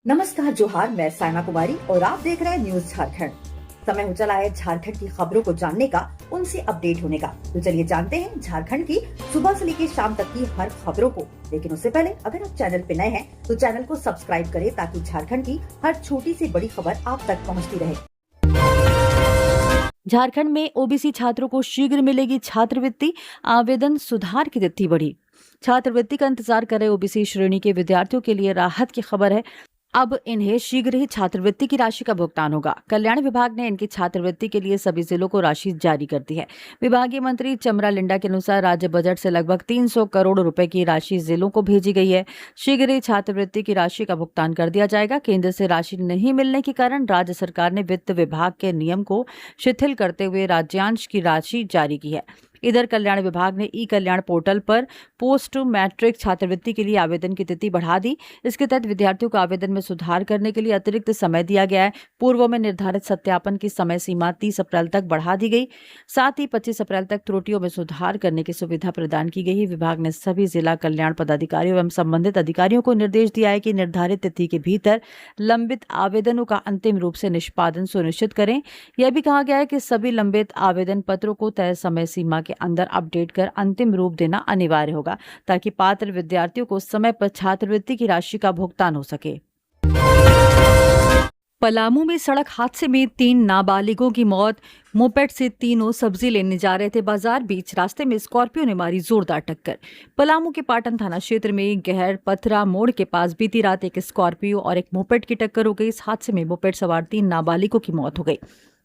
नमस्कार जोहार, मैं साइमा कुमारी और आप देख रहे हैं न्यूज झारखंड। समय हो चला है झारखंड की खबरों को जानने का, उनसे अपडेट होने का। तो चलिए जानते हैं झारखंड की सुबह से लेकर शाम तक की हर खबरों को। लेकिन उससे पहले अगर आप चैनल पे नए हैं तो चैनल को सब्सक्राइब करें ताकि झारखंड की हर छोटी से बड़ी खबर आप तक पहुँचती रहे। झारखंड में ओबीसी छात्रों को शीघ्र मिलेगी छात्रवृत्ति, आवेदन सुधार की तिथि बढ़ी। छात्रवृत्ति का इंतजार कर रहे ओबीसी श्रेणी के विद्यार्थियों के लिए राहत की खबर है। अब इन्हें शीघ्र ही छात्रवृत्ति की राशि का भुगतान होगा। कल्याण विभाग ने इनकी छात्रवृत्ति के लिए सभी जिलों को राशि जारी कर दी है। विभागीय मंत्री चमरा लिंडा के अनुसार राज्य बजट से लगभग 300 करोड़ रुपए की राशि जिलों को भेजी गई है। शीघ्र ही छात्रवृत्ति की राशि का भुगतान कर दिया जाएगा। केंद्र से राशि नहीं मिलने के कारण राज्य सरकार ने वित्त विभाग के नियम को शिथिल करते हुए राज्यांश की राशि जारी की है। इधर कल्याण विभाग ने ई कल्याण पोर्टल पर पोस्ट मैट्रिक छात्रवृत्ति के लिए आवेदन की तिथि बढ़ा दी। इसके तहत विद्यार्थियों को आवेदन में सुधार करने के लिए अतिरिक्त समय दिया गया है। पूर्व में निर्धारित सत्यापन की समय सीमा 30 अप्रैल तक बढ़ा दी गई। साथ ही 25 अप्रैल तक त्रुटियों में सुधार करने की सुविधा प्रदान की गई है। विभाग ने सभी जिला कल्याण पदाधिकारियों एवं संबंधित अधिकारियों को निर्देश दिया है कि निर्धारित तिथि के भीतर लंबित आवेदनों का अंतिम रूप से निष्पादन सुनिश्चित करें। यह भी कहा गया है कि सभी लंबित आवेदन पत्रों को तय समय सीमा के अंदर अपडेट कर अंतिम रूप देना अनिवार्य होगा ताकि पात्र विद्यार्थियों को समय पर छात्रवृत्ति की राशि का भुगतान हो सके। पलामू में सड़क हादसे में 3 नाबालिगों की मौत। मोपेड से तीनों सब्जी लेने जा रहे थे। बाजार बीच रास्ते में स्कॉर्पियो ने मारी जोरदार टक्कर। पलामू के पाटन थाना क्षेत्र में गहर पथरा मोड़ के पास बीती रात एक स्कॉर्पियो और एक मोपेड की टक्कर हो गई। इस हादसे में मोपेड सवार 3 नाबालिगों की मौत हो गई।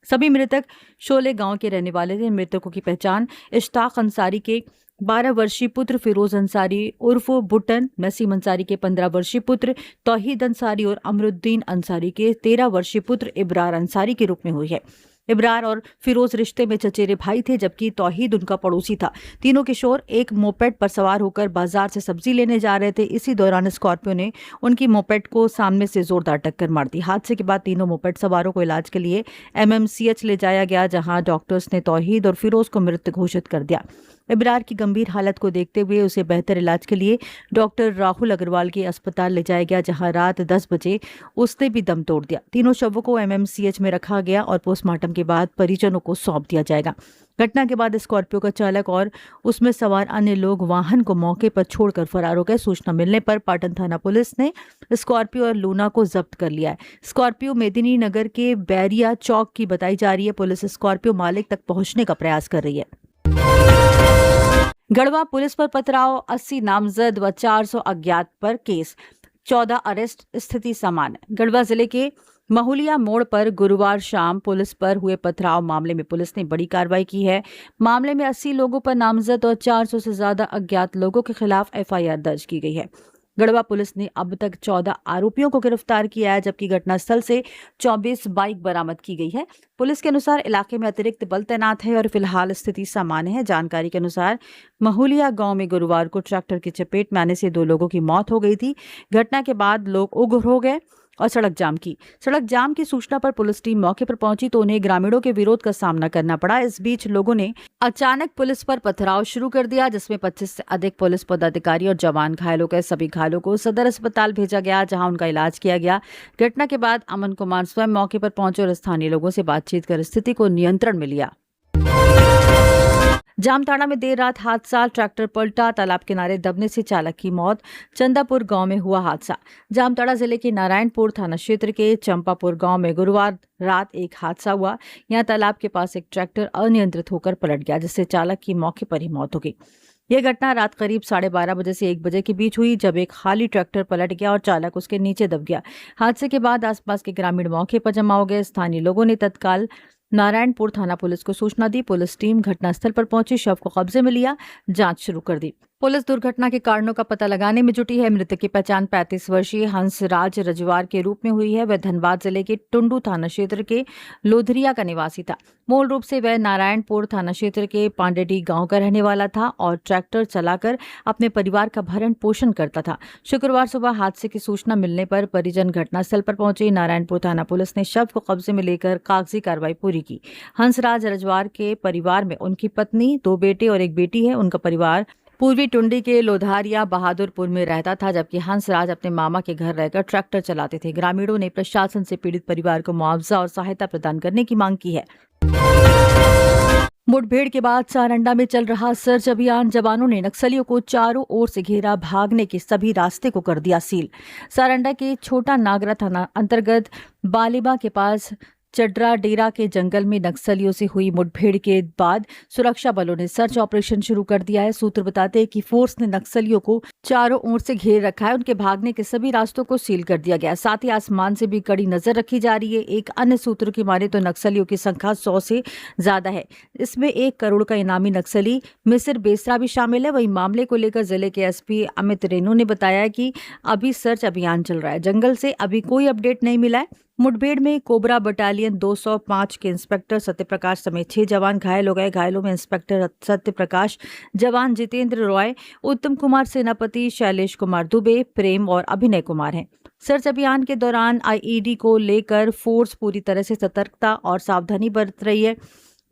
सभी मृतक शोले गांव के रहने वाले थे। मृतकों की पहचान इश्ताक अंसारी के 12 वर्षीय पुत्र फिरोज अंसारी उर्फ बुटन, नसीम अंसारी के 15 वर्षीय पुत्र तौहीद अंसारी और अमरुद्दीन अंसारी के 13 वर्षीय पुत्र इब्रार अंसारी के रूप में हुई है। इब्रार और फिरोज रिश्ते में चचेरे भाई थे, जबकि तौहीद उनका पड़ोसी था। तीनों किशोर एक मोपेड पर सवार होकर बाजार से सब्जी लेने जा रहे थे। इसी दौरान स्कॉर्पियो ने उनकी मोपेड को सामने से जोरदार टक्कर मार दी। हादसे के बाद तीनों मोपेड सवारों को इलाज के लिए एमएमसीएच ले जाया गया, जहां डॉक्टर्स ने तौहीद और फिरोज को मृत घोषित कर दिया। इब्रार की गंभीर हालत को देखते हुए उसे बेहतर इलाज के लिए डॉक्टर राहुल अग्रवाल के अस्पताल ले जाया गया, जहां रात 10 बजे उसने भी दम तोड़ दिया। तीनों शवों को एमएमसीएच में रखा गया और पोस्टमार्टम के बाद परिजनों को सौंप दिया जाएगा। घटना के बाद स्कॉर्पियो का चालक और उसमें सवार अन्य लोग वाहन को मौके पर छोड़कर फरार हो गए। सूचना मिलने पर पाटन थाना पुलिस ने स्कॉर्पियो और लूना को जब्त कर लिया है। स्कॉर्पियो मेदिनी नगर के बैरिया चौक की बताई जा रही है। पुलिस स्कॉर्पियो मालिक तक पहुंचने का प्रयास कर रही है। गढ़वा पुलिस पर पथराव, 80 नामजद व 400 अज्ञात पर केस, 14 अरेस्ट, स्थिति सामान्य। गढ़वा जिले के महुलिया मोड़ पर गुरुवार शाम पुलिस पर हुए पथराव मामले में पुलिस ने बड़ी कार्रवाई की है। मामले में 80 लोगों पर नामजद और 400 से ज्यादा अज्ञात लोगों के खिलाफ एफआईआर दर्ज की गई है। गढ़वा पुलिस ने अब तक 14 आरोपियों को गिरफ्तार किया है, जबकि घटनास्थल से 24 बाइक बरामद की गई है। पुलिस के अनुसार इलाके में अतिरिक्त बल तैनात है और फिलहाल स्थिति सामान्य है। जानकारी के अनुसार महुलिया गांव में गुरुवार को ट्रैक्टर की चपेट में आने से 2 लोगों की मौत हो गई थी। घटना के बाद लोग उग्र हो गए और सड़क जाम की सूचना पर पुलिस टीम मौके पर पहुंची तो उन्हें ग्रामीणों के विरोध का सामना करना पड़ा। इस बीच लोगों ने अचानक पुलिस पर पथराव शुरू कर दिया, जिसमें 25 से अधिक पुलिस पदाधिकारी और जवान घायल हो गए। सभी घायलों को सदर अस्पताल भेजा गया, जहां उनका इलाज किया गया। घटना के बाद अमन कुमार स्वयं मौके पर पहुंचे और स्थानीय लोगों से बातचीत कर स्थिति को नियंत्रण में लिया। जामताड़ा में देर रात हादसा, ट्रैक्टर पलटा, तालाब किनारे दबने से चालक की मौत। चंदापुर गांव में हुआ हादसा। जामताड़ा जिले के नारायणपुर थाना क्षेत्र के चंपापुर गांव में गुरुवार रात एक हादसा हुआ। यहां तालाब के पास एक ट्रैक्टर अनियंत्रित होकर पलट गया, जिससे चालक की मौके पर ही मौत हो गई। यह घटना रात करीब 12:30 बजे से 1 बजे के बीच हुई, जब एक खाली ट्रैक्टर पलट गया और चालक उसके नीचे दब गया। हादसे के बाद आसपास के ग्रामीण मौके पर जमा हो गए। स्थानीय लोगों ने तत्काल नारायणपुर थाना पुलिस को सूचना दी। पुलिस टीम घटनास्थल पर पहुंची, शव को कब्जे में लिया, जांच शुरू कर दी। पुलिस दुर्घटना के कारणों का पता लगाने में जुटी है। मृतक की पहचान 35 वर्षीय हंसराज रजवार के रूप में हुई है। वह धनबाद जिले के टुंडू थाना क्षेत्र के लोधरिया का निवासी था। मूल रूप से वह नारायणपुर थाना क्षेत्र के पांडेडी गांव का रहने वाला था और ट्रैक्टर चलाकर अपने परिवार का भरण पोषण करता था। शुक्रवार सुबह हादसे की सूचना मिलने पर परिजन घटनास्थल पर पहुंचे। नारायणपुर थाना पुलिस ने शव को कब्जे में लेकर कागजी कार्रवाई पूरी की। हंसराज रजवार के परिवार में उनकी पत्नी, 2 बेटे और एक बेटी है। उनका परिवार पूर्वी टुंडी के लोधारिया बहादुरपुर में रहता था, जबकि हंसराज अपने मामा के घर रहकर ट्रैक्टर चलाते थे। ग्रामीणों ने प्रशासन से पीड़ित परिवार को मुआवजा और सहायता प्रदान करने की मांग की है। मुठभेड़ के बाद सारंडा में चल रहा सर्च अभियान, जवानों ने नक्सलियों को चारों ओर से घेरा, भागने के सभी रास्ते को कर दिया सील। सारंडा के छोटा नागरा थाना अंतर्गत बालिबा के पास चड्रा डेरा के जंगल में नक्सलियों से हुई मुठभेड़ के बाद सुरक्षा बलों ने सर्च ऑपरेशन शुरू कर दिया है। सूत्र बताते हैं कि फोर्स ने नक्सलियों को चारों ओर से घेर रखा है। उनके भागने के सभी रास्तों को सील कर दिया गया है। साथ ही आसमान से भी कड़ी नजर रखी जा रही है। एक अन्य सूत्र की माने तो नक्सलियों की संख्या 100 से ज्यादा है। इसमें 1 करोड़ का इनामी नक्सली मिसिर बेसरा भी शामिल है। वहीं मामले को लेकर जिले के एसपी अमित रेणु ने बताया कि अभी सर्च अभियान चल रहा है। जंगल से अभी कोई अपडेट नहीं मिला है। मुठभेड़ में कोबरा बटालियन 205 के इंस्पेक्टर सत्यप्रकाश समेत 6 जवान घायल हो गए। घायलों में इंस्पेक्टर सत्यप्रकाश, जवान जितेंद्र रॉय, उत्तम कुमार सेनापति, शैलेश कुमार दुबे, प्रेम और अभिनय कुमार हैं। सर्च अभियान के दौरान आईईडी को लेकर फोर्स पूरी तरह से सतर्कता और सावधानी बरत रही है।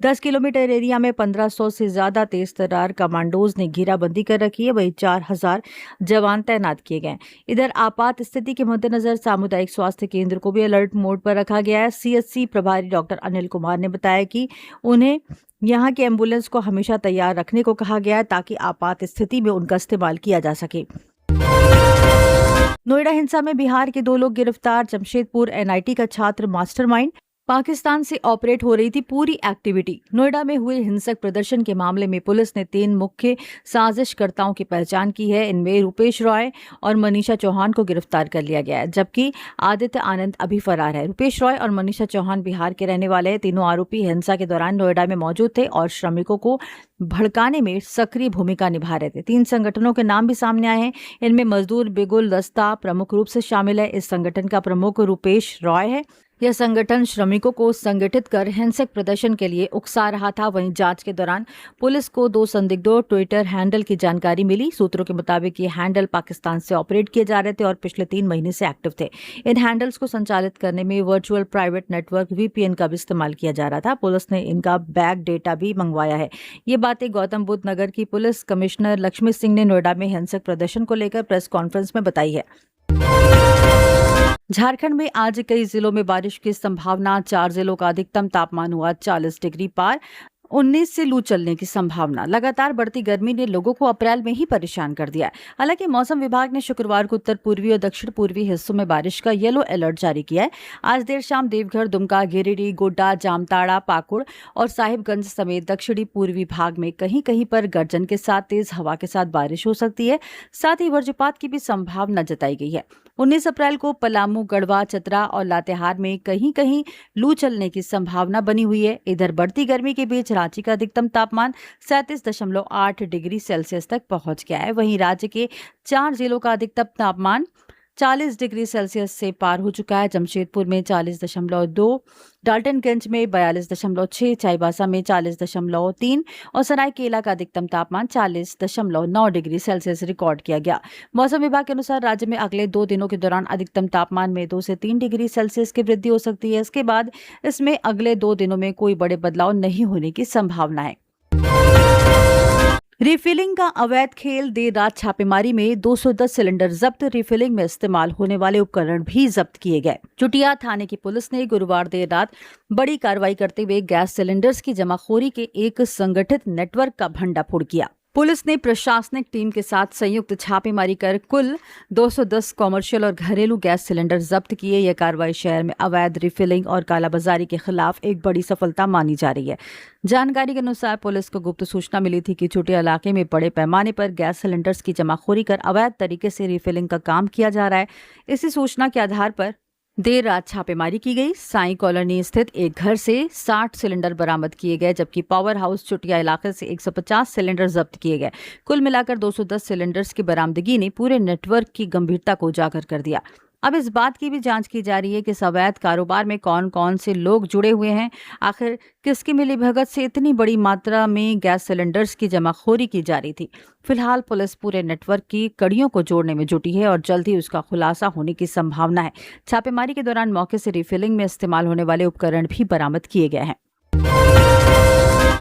10 किलोमीटर एरिया में 1500 से ज्यादा तेज तर्रार कमांडोज ने घेराबंदी कर रखी है। वहीं 4000 जवान तैनात किए गए। इधर आपात स्थिति के मद्देनजर सामुदायिक स्वास्थ्य केंद्र को भी अलर्ट मोड पर रखा गया है। सीएचसी प्रभारी डॉक्टर अनिल कुमार ने बताया कि उन्हें यहां के एम्बुलेंस को हमेशा तैयार रखने को कहा गया है ताकि आपात स्थिति में उनका इस्तेमाल किया जा सके। नोएडा हिंसा में बिहार के 2 लोग गिरफ्तार। जमशेदपुर एनआईटी का छात्र मास्टरमाइंड, पाकिस्तान से ऑपरेट हो रही थी पूरी एक्टिविटी। नोएडा में हुए हिंसक प्रदर्शन के मामले में पुलिस ने 3 मुख्य साजिशकर्ताओं की पहचान की है। इनमें रूपेश रॉय और मनीषा चौहान को गिरफ्तार कर लिया गया है, जबकि आदित्य आनंद अभी फरार है। रूपेश रॉय और मनीषा चौहान बिहार के रहने वाले हैं। तीनों आरोपी हिंसा के दौरान नोएडा में मौजूद थे और श्रमिकों को भड़काने में सक्रिय भूमिका निभा रहे थे। 3 संगठनों के नाम भी सामने आए हैं। इनमें मजदूर बिगुल दस्ता प्रमुख रूप से शामिल है। इस संगठन का प्रमुख रूपेश रॉय है। यह संगठन श्रमिकों को संगठित कर हिंसक प्रदर्शन के लिए उकसा रहा था। वहीं जांच के दौरान पुलिस को 2 संदिग्धों ट्विटर हैंडल की जानकारी मिली। सूत्रों के मुताबिक ये हैंडल पाकिस्तान से ऑपरेट किए जा रहे थे और पिछले 3 महीने से एक्टिव थे। इन हैंडल्स को संचालित करने में वर्चुअल प्राइवेट नेटवर्क VPN का भी इस्तेमाल किया जा रहा था। पुलिस ने इनका बैक डेटा भी मंगवाया है। ये बातें गौतम बुद्ध नगर की पुलिस कमिश्नर लक्ष्मी सिंह ने नोएडा में हिंसक प्रदर्शन को लेकर प्रेस कॉन्फ्रेंस में बताई है। झारखंड में आज कई जिलों में बारिश की संभावना। 4 जिलों का अधिकतम तापमान हुआ 40 डिग्री पार। 19 से लू चलने की संभावना। लगातार बढ़ती गर्मी ने लोगों को अप्रैल में ही परेशान कर दिया है। हालांकि मौसम विभाग ने शुक्रवार को उत्तर पूर्वी और दक्षिण पूर्वी हिस्सों में बारिश का येलो अलर्ट जारी किया है। आज देर शाम देवघर, दुमका, गिरिडीह, गोड्डा, जामताड़ा, पाकुड़ और साहिबगंज समेत दक्षिणी पूर्वी भाग में कहीं कहीं पर गर्जन के साथ तेज हवा के साथ बारिश हो सकती है। साथ ही वज्रपात की भी संभावना जताई गई है। 19 अप्रैल को पलामू, गढ़वा, चतरा और लातेहार में कहीं कहीं लू चलने की संभावना बनी हुई है। इधर बढ़ती गर्मी के बीच रांची का अधिकतम तापमान 37.8 डिग्री सेल्सियस तक पहुंच गया है। वहीं राज्य के 4 जिलों का अधिकतम तापमान 40 डिग्री सेल्सियस से पार हो चुका है। जमशेदपुर में 40.2, डाल्टनगंज में 42.6, चाईबासा में 40.3 और सरायकेला का अधिकतम तापमान 40.9 डिग्री सेल्सियस रिकॉर्ड किया गया। मौसम विभाग के अनुसार राज्य में अगले 2 दिनों के दौरान अधिकतम तापमान में 2 से 3 डिग्री सेल्सियस की वृद्धि हो सकती है। इसके बाद इसमें अगले 2 दिनों में कोई बड़े बदलाव नहीं होने की संभावना है। रिफिलिंग का अवैध खेल। देर रात छापेमारी में 210 सिलेंडर जब्त। रिफिलिंग में इस्तेमाल होने वाले उपकरण भी जब्त किए गए। चुटिया थाने की पुलिस ने गुरुवार देर रात बड़ी कार्रवाई करते हुए गैस सिलेंडर्स की जमाखोरी के एक संगठित नेटवर्क का भंडाफोड़ किया। पुलिस ने प्रशासनिक टीम के साथ संयुक्त छापेमारी कर कुल 210 कॉमर्शियल और घरेलू गैस सिलेंडर जब्त किए। यह कार्रवाई शहर में अवैध रिफिलिंग और कालाबाजारी के खिलाफ एक बड़ी सफलता मानी जा रही है। जानकारी के अनुसार पुलिस को गुप्त सूचना मिली थी कि चुटिया इलाके में बड़े पैमाने पर गैस सिलेंडर्स की जमाखोरी कर अवैध तरीके से रिफिलिंग का काम किया जा रहा है। इसी सूचना के आधार पर देर रात छापेमारी की गई। साई कॉलोनी स्थित एक घर से 60 सिलेंडर बरामद किए गए, जबकि पावर हाउस चुटिया इलाके से 150 सिलेंडर जब्त किए गए। कुल मिलाकर 210 सिलेंडर्स की बरामदगी ने पूरे नेटवर्क की गंभीरता को उजागर कर दिया। अब इस बात की भी जांच की जा रही है कि इस अवैध कारोबार में कौन कौन से लोग जुड़े हुए हैं। आखिर किसकी मिलीभगत से इतनी बड़ी मात्रा में गैस सिलेंडर्स की जमाखोरी की जा रही थी। फिलहाल पुलिस पूरे नेटवर्क की कड़ियों को जोड़ने में जुटी है और जल्द ही उसका खुलासा होने की संभावना है। छापेमारी के दौरान मौके से रिफिलिंग में इस्तेमाल होने वाले उपकरण भी बरामद किए गए हैं।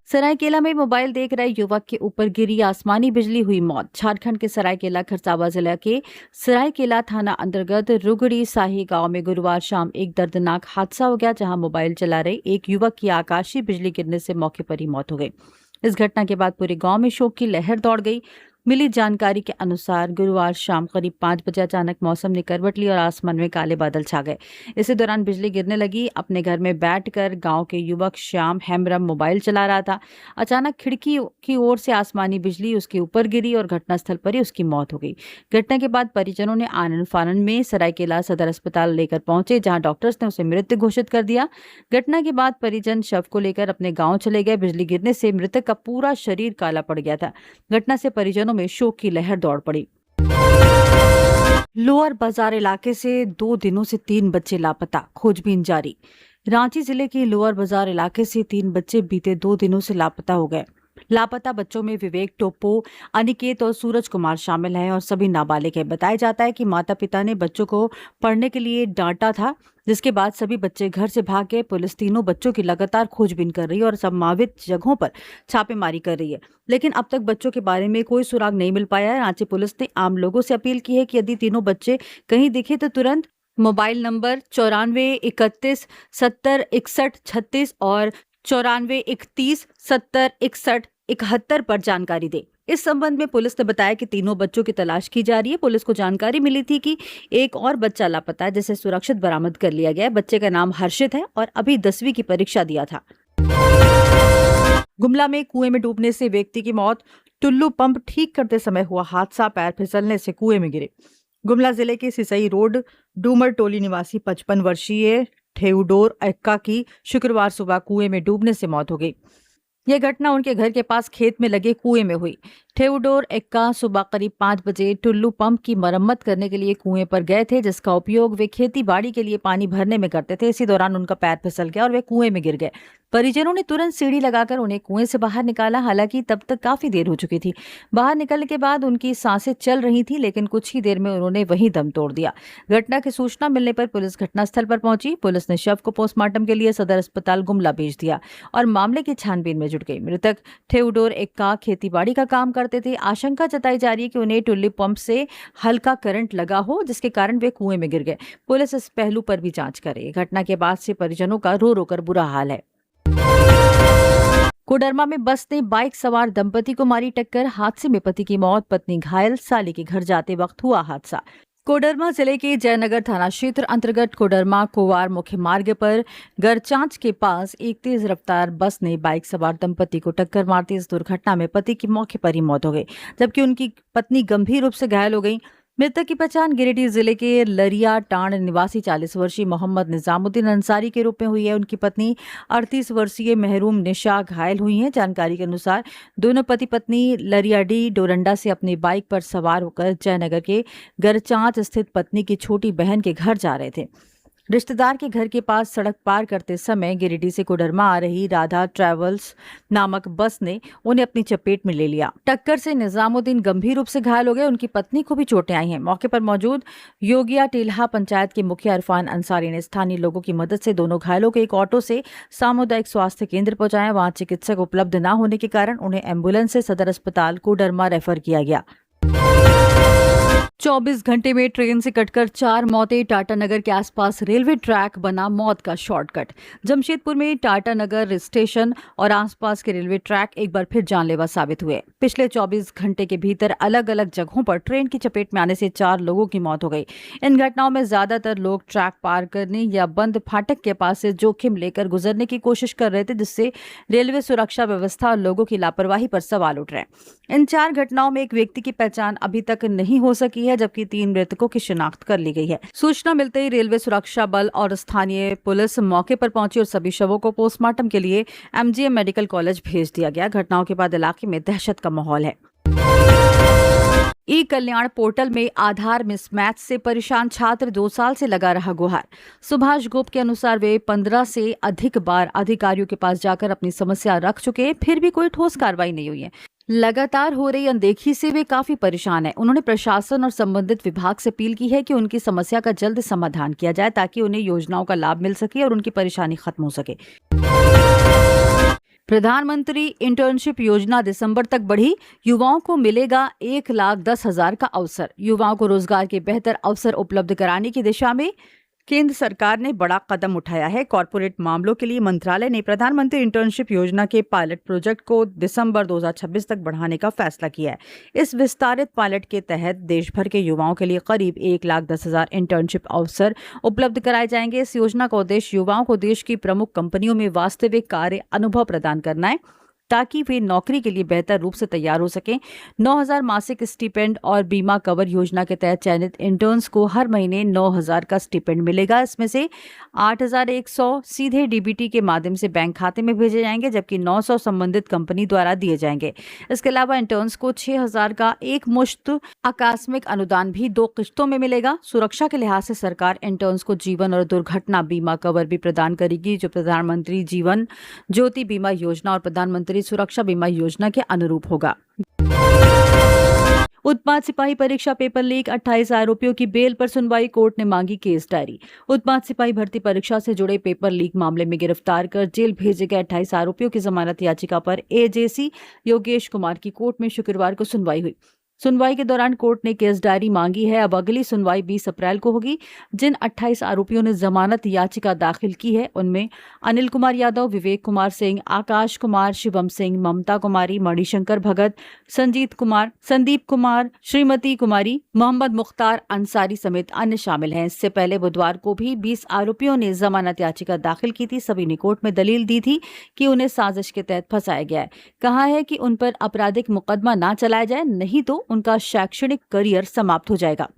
सरायकेला में मोबाइल देख रहे युवक के ऊपर गिरी आसमानी बिजली, हुई मौत। झारखंड के सरायकेला खरसावां जिला के सरायकेला थाना अंतर्गत रुगड़ी साही गांव में गुरुवार शाम एक दर्दनाक हादसा हो गया, जहां मोबाइल चला रहे एक युवक की आकाशीय बिजली गिरने से मौके पर ही मौत हो गई। इस घटना के बाद पूरे गांव में शोक की लहर दौड़ गई। मिली जानकारी के अनुसार गुरुवार शाम करीब 5 बजे अचानक मौसम ने करवट ली और आसमान में काले बादल छा गए। इसी दौरान बिजली गिरने लगी। अपने घर में बैठकर गांव के युवक श्याम हेम्ब्रम मोबाइल चला रहा था। अचानक खिड़की की ओर से आसमानी बिजली उसके ऊपर गिरी और घटनास्थल पर ही उसकी मौत हो गई। घटना के बाद परिजनों ने आनन फानन में सरायकेला सदर अस्पताल लेकर पहुंचे, जहां डॉक्टर्स ने उसे मृत घोषित कर दिया। घटना के बाद परिजन शव को लेकर अपने गाँव चले गए। बिजली गिरने से मृतक का पूरा शरीर काला पड़ गया था। घटना से परिजनों में शोक की लहर दौड़ पड़ी। लोअर बाजार इलाके से 2 दिनों से 3 बच्चे लापता, खोजबीन जारी। रांची जिले के लोअर बाजार इलाके से 3 बच्चे बीते 2 दिनों से लापता हो गए। लापता बच्चों में विवेक टोप्पो, अनिकेत और सूरज कुमार शामिल हैं और सभी नाबालिग हैं। बताया जाता है कि माता पिता ने बच्चों को पढ़ने के लिए डांटा था, जिसके बाद सभी बच्चे घर से भाग गए। पुलिस तीनों बच्चों की लगातार खोजबीन कर रही है और संभावित जगहों पर छापेमारी कर रही है, लेकिन अब तक बच्चों के बारे में कोई सुराग नहीं मिल पाया है। रांची पुलिस ने आम लोगों से अपील की है कि यदि तीनों बच्चे कहीं दिखे तो तुरंत मोबाइल नंबर 94 31 70 61 36 और 94 31 70 61 71 पर जानकारी दे। इस संबंध में पुलिस ने बताया कि तीनों बच्चों की तलाश की जा रही है। पुलिस को जानकारी मिली थी कि एक और बच्चा लापता है, जिसे सुरक्षित बरामद कर लिया गया है। बच्चे का नाम हर्षित है और अभी 10वीं की परीक्षा दिया था। गुमला में कुएं में डूबने से व्यक्ति की मौत। टुल्लू पंप ठीक करते समय हुआ हादसा, पैर फिसलने से कुएं में गिरे। गुमला जिले के सिसई रोड डूमर टोली निवासी 55 वर्षीय ठेउडोर एक्का की शुक्रवार सुबह कुएं में डूबने से मौत हो गई। यह घटना उनके घर के पास खेत में लगे कुएं में हुई। ठेउडोर एक्का सुबह करीब 5 बजे टुल्लू पंप की मरम्मत करने के लिए कुएं पर गए थे, जिसका उपयोग वे खेती बाड़ी के लिए पानी भरने में करते थे। इसी दौरान उनका पैर फिसल गया और वे कुएं में गिर गए। परिजनों ने तुरंत सीढ़ी लगाकर उन्हें कुएं से बाहर निकाला। हालांकि तब तक काफी देर हो चुकी थी। बाहर निकलने के बाद उनकी सांसें चल रही थी, लेकिन कुछ ही देर में उन्होंने वहीं दम तोड़ दिया। घटना की सूचना मिलने पर पुलिस घटनास्थल पर पहुंची। पुलिस ने शव को पोस्टमार्टम के लिए सदर अस्पताल गुमला भेज दिया और मामले की छानबीन में जुट गई। मृतक ठेउडोर एक्का खेतीबाड़ी का काम करते थे। आशंका जताई जा रही है कि उन्हें टुल्ली पंप से हल्का करंट लगा हो, जिसके कारण वे कुएं में गिर गए। पुलिस इस पहलू पर भी जांच कर रही है। घटना के बाद से परिजनों का रो रो कर बुरा हाल है। कोडरमा में बस ने बाइक सवार दंपति को मारी टक्कर। हादसे में पति की मौत, पत्नी घायल। साली के घर जाते वक्त हुआ हादसा। कोडरमा जिले के जयनगर थाना क्षेत्र अंतर्गत कोडरमा कोवार मुख्य मार्ग पर गरचांच के पास एक तेज रफ्तार बस ने बाइक सवार दंपति को टक्कर मारती। इस दुर्घटना में पति की मौके पर ही मौत हो गई, जबकि उनकी पत्नी गंभीर रूप से घायल हो गई। मृतक की पहचान गिरिडीह जिले के लरिया टांड निवासी 40 वर्षीय मोहम्मद निजामुद्दीन अंसारी के रूप में हुई है। उनकी पत्नी 38 वर्षीय महरूम निशा घायल हुई हैं। जानकारी के अनुसार दोनों पति पत्नी लरियाडी डोरंडा से अपनी बाइक पर सवार होकर जयनगर के गरचांच स्थित पत्नी की छोटी बहन के घर जा रहे थे। रिश्तेदार के घर के पास सड़क पार करते समय गिरिडीह से कोडरमा आ रही राधा ट्रैवल्स नामक बस ने उन्हें अपनी चपेट में ले लिया। टक्कर से निजामुद्दीन गंभीर रूप से घायल हो गए। उनकी पत्नी को भी चोटें आई हैं। मौके पर मौजूद योगिया टील्हा पंचायत के मुखिया इरफान अंसारी ने स्थानीय लोगों की मदद से दोनों घायलों को एक ऑटो से सामुदायिक स्वास्थ्य केंद्र पहुंचाया। वहां चिकित्सक उपलब्ध न होने के कारण उन्हें एम्बुलेंस से सदर अस्पताल कोडरमा रेफर किया गया। 24 घंटे में ट्रेन से कटकर 4 मौतें। टाटानगर के आसपास रेलवे ट्रैक बना मौत का शॉर्टकट। जमशेदपुर में टाटानगर स्टेशन और आसपास के रेलवे ट्रैक एक बार फिर जानलेवा साबित हुए। पिछले 24 घंटे के भीतर अलग अलग जगहों पर ट्रेन की चपेट में आने से 4 लोगों की मौत हो गई। इन घटनाओं में ज्यादातर लोग ट्रैक पार करने या बंद फाटक के पास से जोखिम लेकर गुजरने की कोशिश कर रहे थे, जिससे रेलवे सुरक्षा व्यवस्था और लोगों की लापरवाही पर सवाल उठ रहे हैं। इन 4 घटनाओं में एक व्यक्ति की पहचान अभी तक नहीं हो सकी है, जबकि 3 मृतकों की शिनाख्त कर ली गई है। सूचना मिलते ही रेलवे सुरक्षा बल और स्थानीय पुलिस मौके पर पहुंची और सभी शवों को पोस्टमार्टम के लिए एमजीएम मेडिकल कॉलेज भेज दिया गया। घटनाओं के बाद इलाके में दहशत का माहौल है। ई कल्याण पोर्टल में आधार मिसमैच से परेशान छात्र 2 साल से लगा रहा गुहार। सुभाष गोप के अनुसार वे 15 से अधिक बार अधिकारियों के पास जाकर अपनी समस्या रख चुके हैं, फिर भी कोई ठोस कार्रवाई नहीं हुई है। लगातार हो रही अनदेखी से वे काफी परेशान हैं। उन्होंने प्रशासन और संबंधित विभाग से अपील की है कि उनकी समस्या का जल्द समाधान किया जाए, ताकि उन्हें योजनाओं का लाभ मिल सके और उनकी परेशानी खत्म हो सके। प्रधानमंत्री इंटर्नशिप योजना दिसंबर तक बढ़ी, युवाओं को मिलेगा 1,10,000 का अवसर। युवाओं को रोजगार के बेहतर अवसर उपलब्ध कराने की दिशा में केंद्र सरकार ने बड़ा कदम उठाया है। कॉर्पोरेट मामलों के लिए मंत्रालय ने प्रधानमंत्री इंटर्नशिप योजना के पायलट प्रोजेक्ट को दिसंबर 2026 तक बढ़ाने का फैसला किया है। इस विस्तारित पायलट के तहत देश भर के युवाओं के लिए करीब 1,10,000 इंटर्नशिप अवसर उपलब्ध कराए जाएंगे। इस योजना का उद्देश्य युवाओं को देश की प्रमुख कंपनियों में वास्तविक कार्य अनुभव प्रदान करना है, ताकि वे नौकरी के लिए बेहतर रूप से तैयार हो सकें। 9,000 मासिक स्टिपेंड और बीमा कवर योजना के तहत चयनित इंटर्न्स को हर महीने 9,000 का स्टिपेंड मिलेगा। इसमें से 8,100 सीधे डीबीटी के माध्यम से बैंक खाते में भेजे जाएंगे, जबकि 900 संबंधित कंपनी द्वारा दिए जाएंगे। इसके अलावा इंटर्न्स को 6,000 का एक मुश्त आकस्मिक अनुदान भी 2 किश्तों में मिलेगा। सुरक्षा के लिहाज से सरकार इंटर्न्स को जीवन और दुर्घटना बीमा कवर भी प्रदान करेगी, जो प्रधानमंत्री जीवन ज्योति बीमा योजना और प्रधानमंत्री सुरक्षा बीमा योजना के अनुरूप होगा। उत्पाद सिपाही परीक्षा पेपर लीक, 28 आरोपियों की बेल पर सुनवाई, कोर्ट ने मांगी केस डायरी। उत्पाद सिपाही भर्ती परीक्षा से जुड़े पेपर लीक मामले में गिरफ्तार कर जेल भेजे गए 28 आरोपियों की जमानत याचिका पर एजेसी योगेश कुमार की कोर्ट में शुक्रवार को सुनवाई हुई। सुनवाई के दौरान कोर्ट ने केस डायरी मांगी है। अब अगली सुनवाई 20 अप्रैल को होगी। जिन 28 आरोपियों ने जमानत याचिका दाखिल की है, उनमें अनिल कुमार यादव, विवेक कुमार सिंह, आकाश कुमार, शिवम सिंह, ममता कुमारी, मणिशंकर भगत, संदीप कुमार, श्रीमती कुमारी, मोहम्मद मुख्तार अंसारी समेत अन्य शामिल हैं। इससे पहले बुधवार को भी 20 आरोपियों ने जमानत याचिका दाखिल की थी। सभी ने कोर्ट में दलील दी थी कि उन्हें साजिश के तहत फंसाया गया है। कहा है कि उन पर आपराधिक मुकदमा ना चलाया जाए, नहीं तो उनका शैक्षणिक करियर समाप्त हो जाएगा।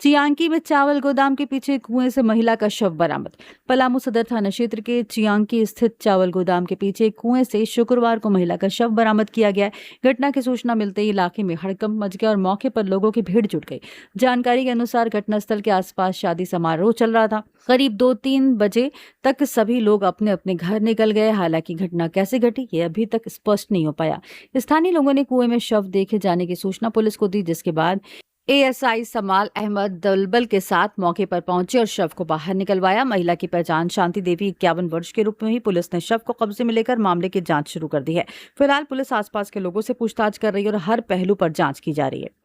चियांकी में चावल गोदाम के पीछे कुएं से महिला का शव बरामद। पलामू सदर थाना क्षेत्र के चियांकी स्थित चावल गोदाम के पीछे कुएं से शुक्रवार को महिला का शव बरामद किया गया। घटना की सूचना मिलते ही इलाके में हड़कंप मच गया और मौके पर लोगों की भीड़ जुट गई। जानकारी के अनुसार घटनास्थल के आसपास शादी समारोह चल रहा था। करीब 2-3 बजे तक सभी लोग अपने अपने घर निकल गए। हालांकि घटना कैसे घटी, ये अभी तक स्पष्ट नहीं हो पाया। स्थानीय लोगों ने कुएं में शव देखे जाने की सूचना पुलिस को दी, जिसके बाद एएसआई समाल अहमद दलबल के साथ मौके पर पहुंचे और शव को बाहर निकलवाया। महिला की पहचान शांति देवी 51 वर्ष के रूप में हुई। पुलिस ने शव को कब्जे में लेकर मामले की जांच शुरू कर दी है। फिलहाल पुलिस आसपास के लोगों से पूछताछ कर रही है और हर पहलू पर जांच की जा रही है।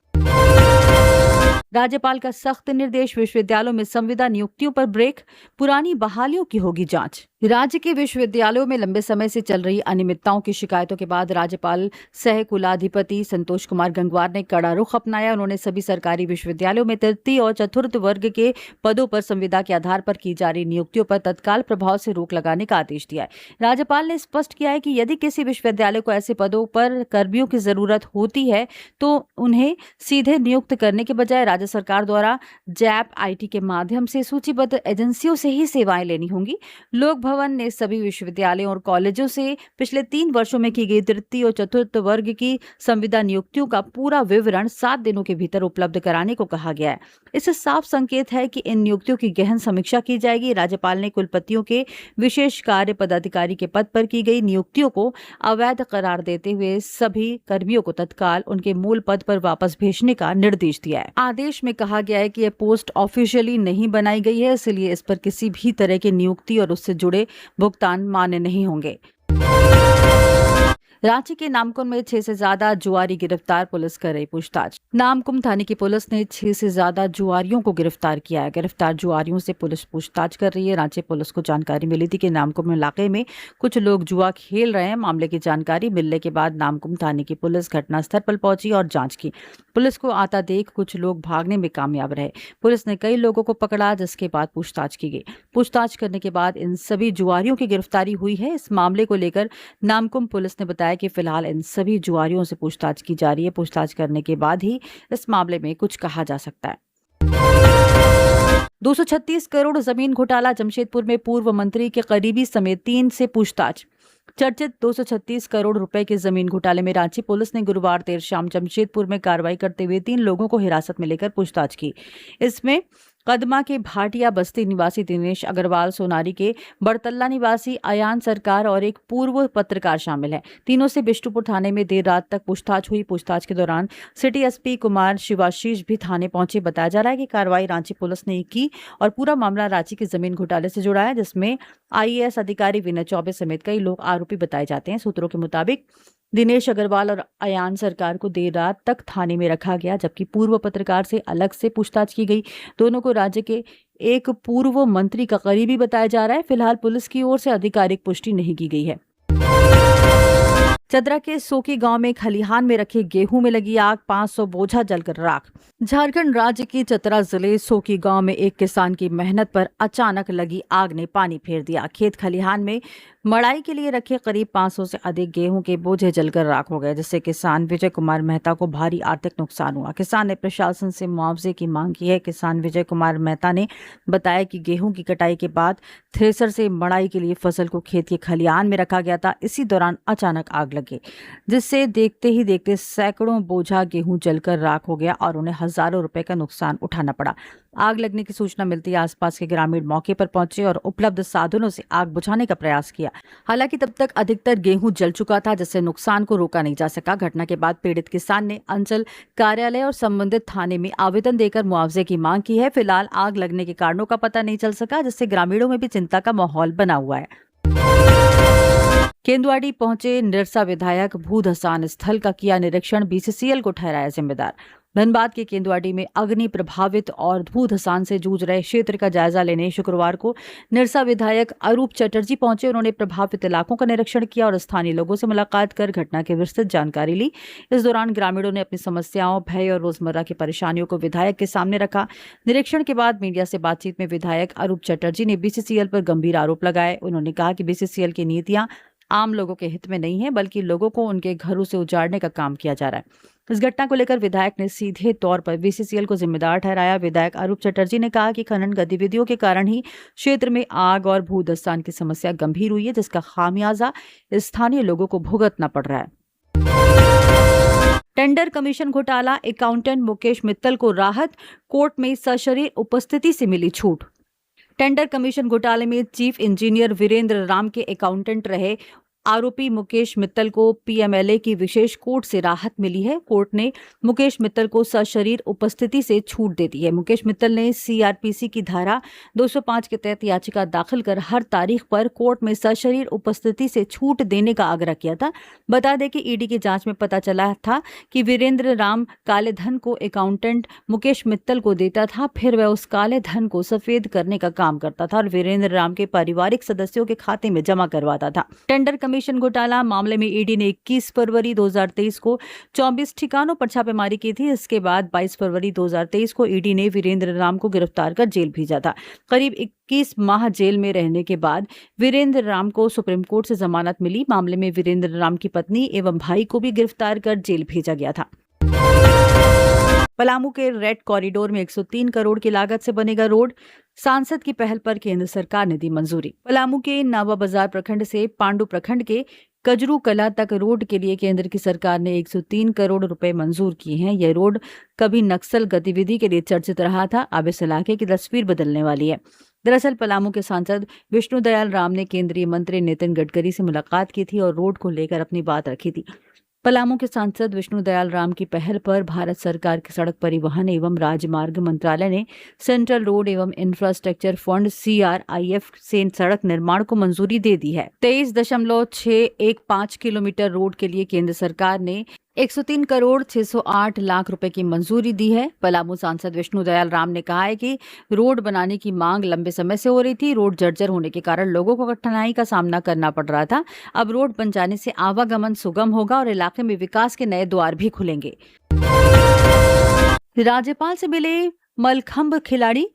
राज्यपाल का सख्त निर्देश, विश्वविद्यालयों में संविदा नियुक्तियों पर ब्रेक, पुरानी बहालियों की होगी जांच। राज्य के विश्वविद्यालयों में लंबे समय से चल रही अनियमितताओं की शिकायतों के बाद राज्यपाल सह कुलाधिपति संतोष कुमार गंगवार ने कड़ा रुख अपनाया। उन्होंने सभी सरकारी विश्वविद्यालयों में तृतीय और चतुर्थ वर्ग के पदों पर संविदा के आधार पर की जा रही नियुक्तियों पर तत्काल प्रभाव से रोक लगाने का आदेश दिया है। राज्यपाल ने स्पष्ट किया है कि यदि किसी विश्वविद्यालय को ऐसे पदों पर कर्मियों की जरूरत होती है तो उन्हें सीधे नियुक्त करने के बजाय राज्य सरकार द्वारा जैप आईटी के माध्यम से सूचीबद्ध एजेंसियों से ही सेवाएं लेनी होंगी। लोक भवन ने सभी विश्वविद्यालयों और कॉलेजों से पिछले 3 वर्षों में की गई तृतीय और चतुर्थ वर्ग की संविदा नियुक्तियों का पूरा विवरण 7 दिनों के भीतर उपलब्ध कराने को कहा गया है। इससे साफ संकेत है कि इन नियुक्तियों की गहन समीक्षा की जाएगी। राज्यपाल ने कुलपतियों के विशेष कार्य पदाधिकारी के पद पर की गई नियुक्तियों को अवैध करार देते हुए सभी कर्मियों को तत्काल उनके मूल पद पर वापस भेजने का निर्देश दिया है। आदेश में कहा गया है कि यह पोस्ट ऑफिशियली नहीं बनाई गई है, इसलिए इस पर किसी भी तरह की नियुक्ति और उससे जुड़े भुगतान मान्य नहीं होंगे। रांची के नामकुम में 6 से ज्यादा जुआरी गिरफ्तार, पुलिस कर रही पूछताछ। नामकुम थाने की पुलिस ने 6 से ज्यादा जुआरियों को गिरफ्तार किया है। गिरफ्तार जुआरियों से पुलिस पूछताछ कर रही है। रांची पुलिस को जानकारी मिली थी कि नामकुम इलाके में कुछ लोग जुआ खेल रहे हैं। मामले की जानकारी मिलने के बाद नामकुम थाने की पुलिस घटनास्थल पर पहुंची और जांच की। पुलिस को आता देख कुछ लोग भागने में कामयाब रहे। पुलिस ने कई लोगों को पकड़ा, जिसके बाद पूछताछ की गई। पूछताछ करने के बाद इन सभी जुआरियों की गिरफ्तारी हुई है। इस मामले को लेकर नामकुम पुलिस ने बताया कि फिलहाल इन सभी जुआरियों से पूछताछ की जा रही है। पूछताछ करने के बाद ही इस मामले में कुछ कहा जा सकता है। 236 करोड़ जमीन घोटाला, जमशेदपुर में पूर्व मंत्री के करीबी समेत 3 से पूछताछ। चर्चित 236 करोड़ रुपए के जमीन घोटाले में रांची पुलिस ने गुरुवार देर शाम जमशेदपुर में कार्रवाई करते हुए 3 लोगों को हिरासत में लेकर पूछताछ की। इसमें कदमा के भाटिया बस्ती निवासी दिनेश अग्रवाल, सोनारी के बड़तल्ला निवासी अयान सरकार और एक पूर्व पत्रकार शामिल है। तीनों से बिष्टुपुर थाने में देर रात तक पूछताछ हुई। पूछताछ के दौरान सिटी एसपी कुमार शिवाशीष भी थाने पहुंचे। बताया जा रहा है कि कार्रवाई रांची पुलिस ने की और पूरा मामला रांची के जमीन घोटाले से जुड़ा है, जिसमें आईएएस अधिकारी विनय चौबे समेत कई लोग आरोपी बताए जाते हैं। सूत्रों के मुताबिक दिनेश अग्रवाल और अयान सरकार को देर रात तक थाने में रखा गया, जबकि पूर्व पत्रकार से अलग से पूछताछ की गई। दोनों को राज्य के एक पूर्व मंत्री का करीबी बताया जा रहा है। फिलहाल पुलिस की ओर से आधिकारिक पुष्टि नहीं की गई है। चतरा के सोकी गांव में खलिहान में रखे गेहूं में लगी आग, 500 बोझा जलकर राख। झारखंड राज्य के चतरा जिले सोकी गांव में एक किसान की मेहनत पर अचानक लगी आग ने पानी फेर दिया। खेत खलिहान में मड़ाई के लिए रखे करीब 500 से अधिक गेहूं के बोझे जलकर राख हो गए, जिससे किसान विजय कुमार मेहता को भारी आर्थिक नुकसान हुआ। किसान ने प्रशासन से मुआवजे की मांग की है। किसान विजय कुमार मेहता ने बताया कि गेहूं की कटाई के बाद थ्रेसर से मड़ाई के लिए फसल को खेत के खलिहान में रखा गया था। इसी दौरान अचानक आग लगी, जिससे देखते ही देखते सैकड़ों बोझा गेहूं जलकर राख हो गया और उन्हें हजारों रुपए का नुकसान उठाना पड़ा। आग लगने की सूचना मिलती है आसपास के ग्रामीण मौके पर पहुंचे और उपलब्ध साधनों से आग बुझाने का प्रयास किया। हालांकि तब तक अधिकतर गेहूं जल चुका था, जिससे नुकसान को रोका नहीं जा सका। घटना के बाद पीड़ित किसान ने अंचल कार्यालय और संबंधित थाने में आवेदन देकर मुआवजे की मांग की है। फिलहाल आग लगने के कारणों का पता नहीं चल सका, जिससे ग्रामीणों में भी चिंता का माहौल बना हुआ है। केंदुआड़ी पहुंचे निरसा विधायक, भू धसान स्थल का किया निरीक्षण, बीसीसीएल को ठहराया जिम्मेदार। धनबाद के केंदुआड़ी में अग्नि प्रभावित और भू धसान से जूझ रहे क्षेत्र का जायजा लेने शुक्रवार को निरसा विधायक अरूप चटर्जी पहुंचे। उन्होंने प्रभावित इलाकों का निरीक्षण किया और स्थानीय लोगों से मुलाकात कर घटना की विस्तृत जानकारी ली। इस दौरान ग्रामीणों ने अपनी समस्याओं, भय और रोजमर्रा की परेशानियों को विधायक के सामने रखा। निरीक्षण के बाद मीडिया से बातचीत में विधायक अरूप चटर्जी ने बीसीसीएल पर गंभीर आरोप लगाए। उन्होंने कहा कि बीसीसीएल की नीतियां आम लोगों के हित में नहीं है, बल्कि लोगों को उनके घरों से उजाड़ने का काम किया जा रहा है। इस घटना को लेकर विधायक ने सीधे तौर पर बीसीसीएल को जिम्मेदार ठहराया। विधायक अरूप चटर्जी ने कहा कि खनन गतिविधियों के कारण ही क्षेत्र में आग और भू धसान की समस्या गंभीर हुई है, जिसका खामियाजा स्थानीय लोगों को भुगतना पड़ रहा है। टेंडर कमीशन घोटाला, अकाउंटेंट मुकेश मित्तल को राहत, कोर्ट में सशरीर उपस्थिति से मिली छूट। टेंडर कमीशन घोटाले में चीफ इंजीनियर वीरेंद्र राम के अकाउंटेंट रहे आरोपी मुकेश मित्तल को पीएमएलए की विशेष कोर्ट से राहत मिली है। कोर्ट ने मुकेश मित्तल को सशरीर उपस्थिति से छूट दे दी है। मुकेश मित्तल ने सीआरपीसी की धारा 205 के तहत याचिका दाखिल कर हर तारीख पर कोर्ट में सशरीर उपस्थिति से छूट देने का आग्रह किया था। बता दें कि ईडी की जांच में पता चला था कि वीरेंद्र राम काले धन को अकाउंटेंट मुकेश मित्तल को देता था, फिर वह उस काले धन को सफेद करने का काम करता था और वीरेंद्र राम के पारिवारिक सदस्यों के खाते में जमा करवाता था। टेंडर कमीशन घोटाला मामले में ईडी ने 21 फरवरी 2023 को 24 ठिकानों पर छापेमारी की थी। इसके बाद 22 फरवरी 2023 को ईडी ने वीरेंद्र राम को गिरफ्तार कर जेल भेजा था। करीब 21 माह जेल में रहने के बाद वीरेंद्र राम को सुप्रीम कोर्ट से जमानत मिली। मामले में वीरेंद्र राम की पत्नी एवं भाई को भी गिरफ्तार कर जेल भेजा गया था। पलामू के रेड कॉरिडोर में 103 करोड़ की लागत से बनेगा रोड, सांसद की पहल पर केंद्र सरकार ने दी मंजूरी। पलामू के नावा बाजार प्रखंड से पांडु प्रखंड के कजरू कला तक रोड के लिए केंद्र की सरकार ने 103 करोड़ रुपए मंजूर किए हैं। यह रोड कभी नक्सल गतिविधि के लिए चर्चित रहा था, अब इस इलाके की तस्वीर बदलने वाली है। दरअसल पलामू के सांसद विष्णुदयाल राम ने केंद्रीय मंत्री नितिन गडकरी से मुलाकात की थी और रोड को लेकर अपनी बात रखी थी। पलामू के सांसद विष्णुदयाल राम की पहल पर भारत सरकार के सड़क परिवहन एवं राजमार्ग मंत्रालय ने सेंट्रल रोड एवं इंफ्रास्ट्रक्चर फंड CRIF से सड़क निर्माण को मंजूरी दे दी है। 23.615 किलोमीटर रोड के लिए केंद्र सरकार ने 103 करोड़ 608 लाख रुपए की मंजूरी दी है। पलामू सांसद विष्णुदयाल राम ने कहा है कि रोड बनाने की मांग लंबे समय से हो रही थी। रोड जर्जर होने के कारण लोगों को कठिनाई का सामना करना पड़ रहा था। अब रोड बन जाने से आवागमन सुगम होगा और इलाके में विकास के नए द्वार भी खुलेंगे। राज्यपाल से मिले मलखंभ खिलाड़ी,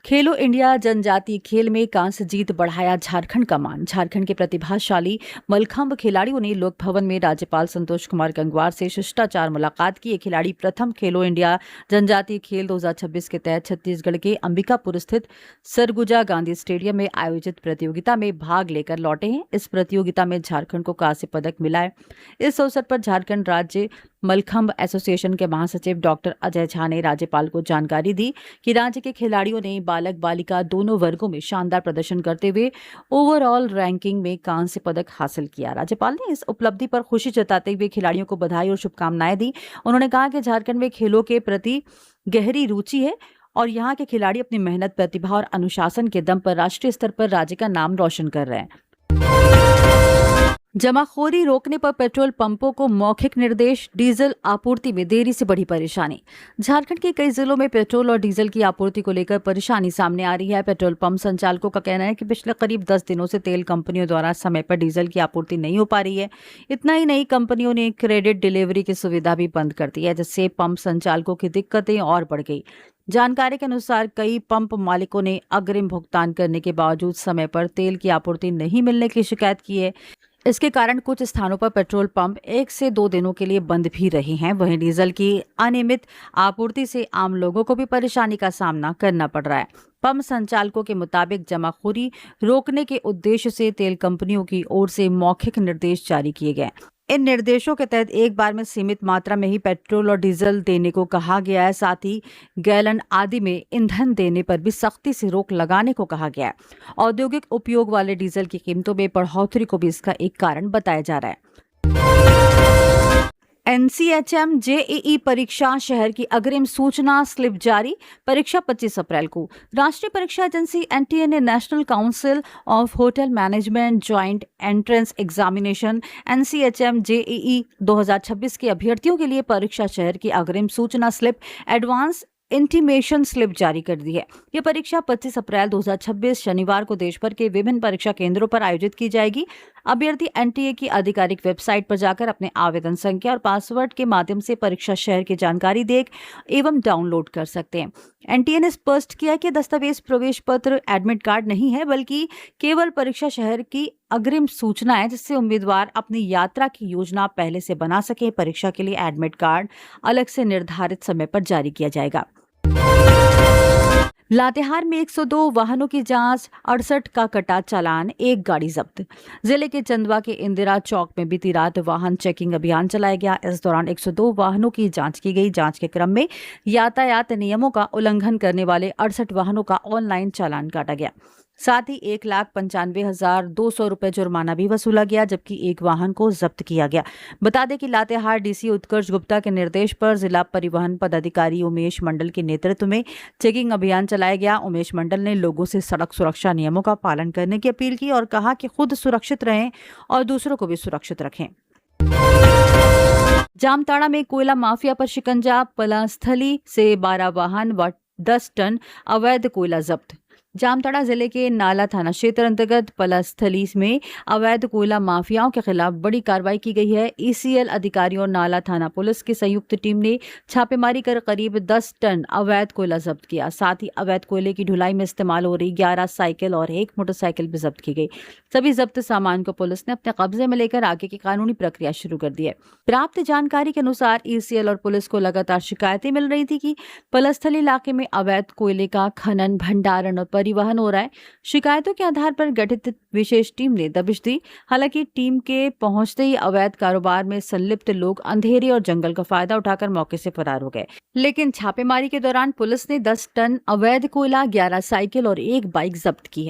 खेलो इंडिया जनजातीय खेल में कांस्य जीत बढ़ाया झारखंड का मान। झारखंड के प्रतिभाशाली मलखंभ खिलाड़ियों ने लोक भवन में राज्यपाल संतोष कुमार गंगवार से शिष्टाचार मुलाकात की। ये खिलाड़ी प्रथम खेलो इंडिया जनजातीय खेल 2026 के तहत छत्तीसगढ़ के अंबिकापुर स्थित सरगुजा गांधी स्टेडियम में आयोजित प्रतियोगिता में भाग लेकर लौटे हैं। इस प्रतियोगिता में झारखंड को कांस्य पदक मिला है। इस अवसर पर झारखंड राज्य मलखंभ एसोसिएशन के महासचिव डॉक्टर अजय झा ने राज्यपाल को जानकारी दी कि राज्य के खिलाड़ियों ने बालक बालिका दोनों वर्गों में शानदार प्रदर्शन करते हुए ओवरऑल रैंकिंग में कांस्य पदक हासिल किया। राज्यपाल ने इस उपलब्धि पर खुशी जताते हुए खिलाड़ियों को बधाई और शुभकामनाएं दी। उन्होंने कहा कि झारखंड में खेलों के प्रति गहरी रुचि है और यहाँ के खिलाड़ी अपनी मेहनत, प्रतिभा और अनुशासन के दम पर राष्ट्रीय स्तर पर राज्य का नाम रोशन कर रहे हैं। जमाखोरी रोकने पर पेट्रोल पंपों को मौखिक निर्देश, डीजल आपूर्ति में देरी से बढ़ी परेशानी। झारखंड के कई जिलों में पेट्रोल और डीजल की आपूर्ति को लेकर परेशानी सामने आ रही है। पेट्रोल पंप संचालकों का कहना है कि पिछले करीब 10 दिनों से तेल कंपनियों द्वारा समय पर डीजल की आपूर्ति नहीं हो पा रही है। इतना ही नहीं, कंपनियों ने क्रेडिट डिलीवरी की सुविधा भी बंद कर दी है, जिससे पंप संचालकों की दिक्कतें और बढ़ गई। जानकारी के अनुसार कई पंप मालिकों ने अग्रिम भुगतान करने के बावजूद समय पर तेल की आपूर्ति नहीं मिलने की शिकायत की है। इसके कारण कुछ स्थानों पर पेट्रोल पंप 1 से 2 दिनों के लिए बंद भी रहे हैं। वहीं डीजल की अनियमित आपूर्ति से आम लोगों को भी परेशानी का सामना करना पड़ रहा है। पंप संचालकों के मुताबिक जमाखोरी रोकने के उद्देश्य से तेल कंपनियों की ओर से मौखिक निर्देश जारी किए गए। इन निर्देशों के तहत एक बार में सीमित मात्रा में ही पेट्रोल और डीजल देने को कहा गया है। साथ ही गैलन आदि में ईंधन देने पर भी सख्ती से रोक लगाने को कहा गया है। औद्योगिक उपयोग वाले डीजल की कीमतों में बढ़ोतरी को भी इसका एक कारण बताया जा रहा है। NCHM JEE परीक्षा शहर की अग्रिम सूचना स्लिप जारी। परीक्षा 25 अप्रैल को। राष्ट्रीय परीक्षा एजेंसी NTA ने national council of hotel management joint entrance examination NCHM JEE 2026 के अभ्यर्थियों के लिए परीक्षा शहर की अग्रिम सूचना स्लिप एडवांस इंटीमेशन स्लिप जारी कर दी है। ये परीक्षा 25 अप्रैल 2026 शनिवार को देश भर के विभिन्न परीक्षा केंद्रों पर आयोजित की जाएगी। अभ्यर्थी NTA की आधिकारिक वेबसाइट पर जाकर अपने आवेदन संख्या और पासवर्ड के माध्यम से परीक्षा शहर की जानकारी देख एवं डाउनलोड कर सकते हैं। NTA ने स्पष्ट किया कि दस्तावेज प्रवेश पत्र एडमिट कार्ड नहीं है, बल्कि केवल परीक्षा शहर की अग्रिम सूचना है, जिससे उम्मीदवार अपनी यात्रा की योजना पहले से बना सके। परीक्षा के लिए एडमिट कार्ड अलग से निर्धारित समय पर जारी किया जाएगा। लातेहार में 102 वाहनों की जांच, 68 का कटा चालान, 1 गाड़ी जब्त। जिले के चंदवा के इंदिरा चौक में बीती रात वाहन चेकिंग अभियान चलाया गया। इस दौरान 102 वाहनों की जांच की गई। जांच के क्रम में यातायात नियमों का उल्लंघन करने वाले 68 वाहनों का ऑनलाइन चालान काटा गया। साथ ही 1,95,200 रुपए जुर्माना भी वसूला गया, जबकि एक वाहन को जब्त किया गया। बता दें कि लातेहार डीसी उत्कर्ष गुप्ता के निर्देश पर जिला परिवहन पदाधिकारी उमेश मंडल के नेतृत्व में चेकिंग अभियान चलाया गया। उमेश मंडल ने लोगों से सड़क सुरक्षा नियमों का पालन करने की अपील की और कहा कि खुद सुरक्षित रहें और दूसरों को भी सुरक्षित रखें। जामताड़ा में कोयला माफिया पर शिकंजा, पलास्थली से 12 वाहन व 10 टन अवैध कोयला जब्त। जामताड़ा जिले के नाला थाना क्षेत्र अंतर्गत पलास्थली में अवैध कोयला माफियाओं के खिलाफ बड़ी कार्रवाई की गई है। ECL अधिकारियों और नाला थाना पुलिस की संयुक्त टीम ने छापेमारी कर करीब 10 टन अवैध कोयला जब्त किया। साथ ही अवैध कोयले की ढुलाई में इस्तेमाल हो रही 11 साइकिल और 1 मोटरसाइकिल भी जब्त की गई। सभी जब्त सामान को पुलिस ने अपने कब्जे में लेकर आगे की कानूनी प्रक्रिया शुरू कर दी है। प्राप्त जानकारी के अनुसार ECL और पुलिस को लगातार शिकायतें मिल रही थी कि पलास्थली इलाके में अवैध कोयले का खनन, भंडारण और परिवहन हो रहा है। शिकायतों के आधार पर गठित विशेष टीम ने दबिश दी। हालांकि टीम के पहुंचते ही अवैध कारोबार में संलिप्त लोग अंधेरे और जंगल का फायदा उठाकर मौके से फरार हो गए। लेकिन छापेमारी के दौरान पुलिस ने 10 टन अवैध कोयला, 11 साइकिल और 1 बाइक जब्त की है।